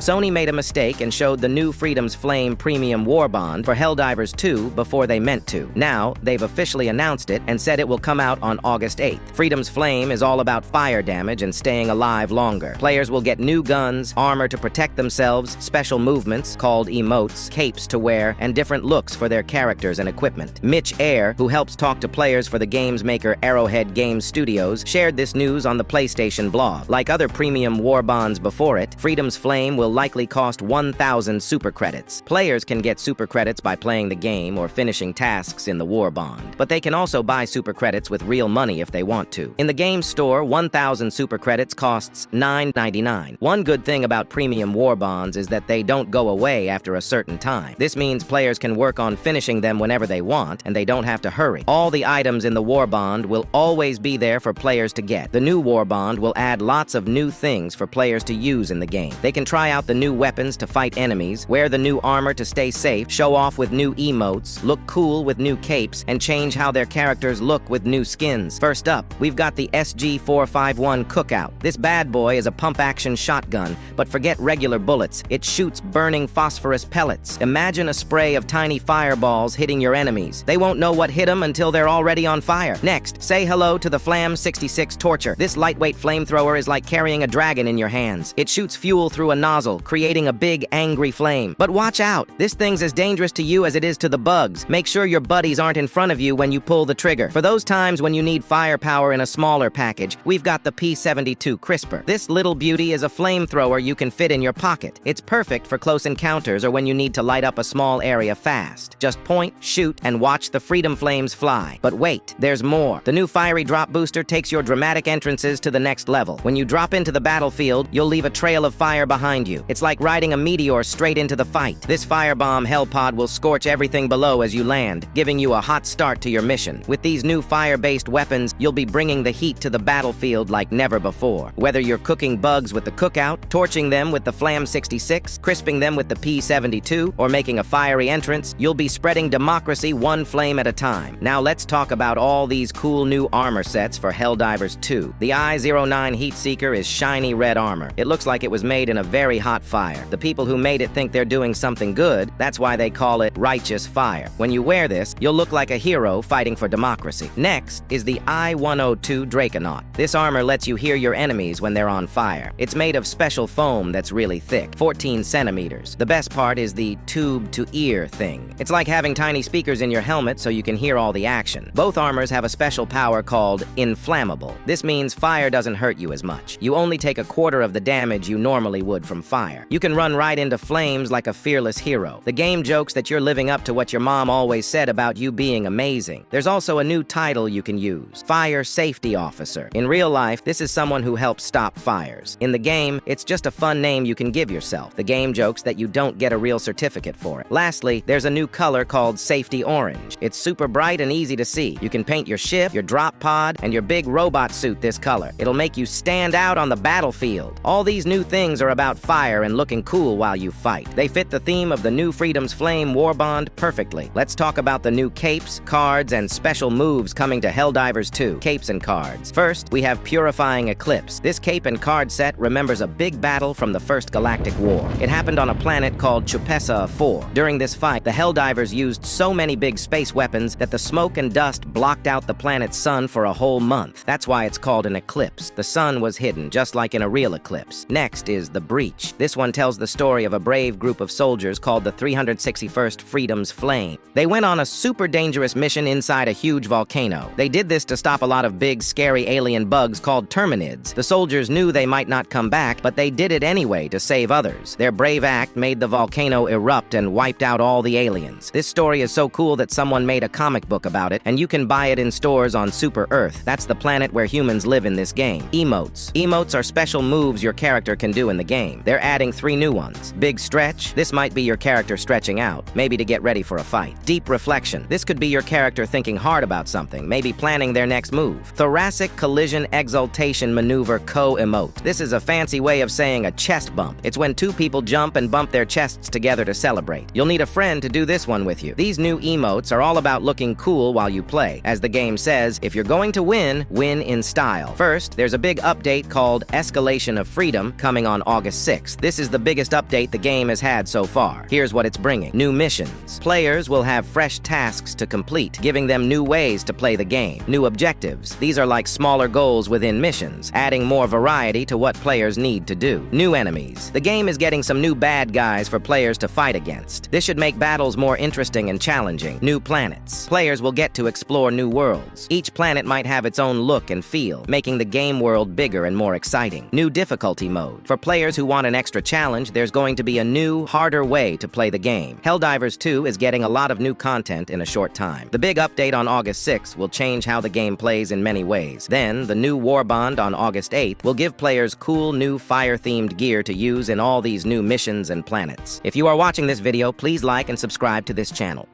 Sony made a mistake and showed the new Freedom's Flame Premium War Bond for Helldivers 2 before they meant to. Now, they've officially announced it and said it will come out on August 8th. Freedom's Flame is all about fire damage and staying alive longer. Players will get new guns, armor to protect themselves, special movements, called emotes, capes to wear, and different looks for their characters and equipment. Mitch Ayer, who helps talk to players for the game's maker Arrowhead Games Studios, shared this news on the PlayStation blog. Like other premium war bonds before it, Freedom's Flame will likely cost 1,000 super credits. Players can get super credits by playing the game or finishing tasks in the war bond, but they can also buy super credits with real money if they want to. In the game store, 1,000 super credits costs $9.99. One good thing about premium war bonds is that they don't go away after a certain time. This means players can work on finishing them whenever they want, and they don't have to hurry. All the items in the war bond will always be there for players to get. The new war bond will add lots of new things for players to use in the game. They can try out the new weapons to fight enemies, wear the new armor to stay safe, show off with new emotes, look cool with new capes, and change how their characters look with new skins. First up, we've got the SG-451 Cookout. This bad boy is a pump-action shotgun, but forget regular bullets. It shoots burning phosphorus pellets. Imagine a spray of tiny fireballs hitting your enemies. They won't know what hit them until they're already on fire. Next, say hello to the Flam 66 Torture. This lightweight flamethrower is like carrying a dragon in your hands. It shoots fuel through a nozzle, creating a big, angry flame. But watch out! This thing's as dangerous to you as it is to the bugs. Make sure your buddies aren't in front of you when you pull the trigger. For those times when you need firepower in a smaller package, we've got the P-72 Crisper. This little beauty is a flamethrower you can fit in your pocket. It's perfect for close encounters or when you need to light up a small area fast. Just point, shoot, and watch the Freedom Flames fly. But wait, there's more. The new Fiery Drop Booster takes your dramatic entrances to the next level. When you drop into the battlefield, you'll leave a trail of fire behind you. It's like riding a meteor straight into the fight. This firebomb hell pod will scorch everything below as you land, giving you a hot start to your mission. With these new fire-based weapons, you'll be bringing the heat to the battlefield like never before. Whether you're cooking bugs with the Cookout, torching them with the Flam 66, crisping them with the P-72, or making a fiery entrance, you'll be spreading democracy one flame at a time. Now let's talk about all these cool new armor sets for Helldivers 2. The I-09 Heatseeker is shiny red armor. It looks like it was made in a very hot fire. The people who made it think they're doing something good. That's why they call it Righteous Fire. When you wear this, you'll look like a hero fighting for democracy. Next is the I-102 Draconaut. This armor lets you hear your enemies when they're on fire. It's made of special foam that's really thick, 14 centimeters. The best part is the tube-to-ear thing. It's like having tiny speakers in your helmet so you can hear all the action. Both armors have a special power called inflammable. This means fire doesn't hurt you as much. You only take a quarter of the damage you normally would from fire. You can run right into flames like a fearless hero. The game jokes that you're living up to what your mom always said about you being amazing. There's also a new title you can use, Fire Safety Officer. In real life, this is someone who helps stop fires. In the game, it's just a fun name you can give yourself. The game jokes that you don't get a real certificate for it. Lastly, there's a new color called Safety Orange. It's super bright and easy to see. You can paint your ship, your drop pod, and your big robot suit this color. It'll make you stand out on the battlefield. All these new things are about fire and looking cool while you fight. They fit the theme of the new Freedom's Flame War Bond perfectly. Let's talk about the new capes, cards, and special moves coming to Helldivers 2. Capes and cards. First, we have Purifying Eclipse. This cape and card set remembers a big battle from the First Galactic War. It happened on a planet called Chupessa 4. During this fight, the Helldivers used so many big space weapons that the smoke and dust blocked out the planet's sun for a whole month. That's why it's called an eclipse. The sun was hidden, just like in a real eclipse. Next is The Breach. This one tells the story of a brave group of soldiers called the 361st Freedom's Flame. They went on a super dangerous mission inside a huge volcano. They did this to stop a lot of big, scary alien bugs called terminids. The soldiers knew they might not come back, but they did it anyway to save others. Their brave act made the volcano erupt and wiped out all the aliens. This story is so cool that someone made a comic book about it, and you can buy it in stores on Super Earth. That's the planet where humans live in this game. Emotes. Emotes are special moves your character can do in the game. They're adding 3 new ones. Big Stretch. This might be your character stretching out, maybe to get ready for a fight. Deep Reflection. This could be your character thinking hard about something, maybe planning their next move. Thoracic Collision Exaltation Maneuver Co-Emote. This is a fancy way of saying a chest bump. It's when 2 people jump and bump their chests together to celebrate. You'll need a friend to do this one with you. These new emotes are all about looking cool while you play. As the game says, if you're going to win, win in style. First, there's a big update called Escalation of Freedom coming on August 6th. 6th. This is the biggest update the game has had so far. Here's what it's bringing. New missions. Players will have fresh tasks to complete, giving them new ways to play the game. New objectives. These are like smaller goals within missions, adding more variety to what players need to do. New enemies. The game is getting some new bad guys for players to fight against. This should make battles more interesting and challenging. New planets. Players will get to explore new worlds. Each planet might have its own look and feel, making the game world bigger and more exciting. New difficulty mode. For players who want an extra challenge, there's going to be a new, harder way to play the game. Helldivers 2 is getting a lot of new content in a short time. The big update on August 6th will change how the game plays in many ways. Then, the new Warbond on August 8th will give players cool new fire-themed gear to use in all these new missions and planets. If you are watching this video, please like and subscribe to this channel.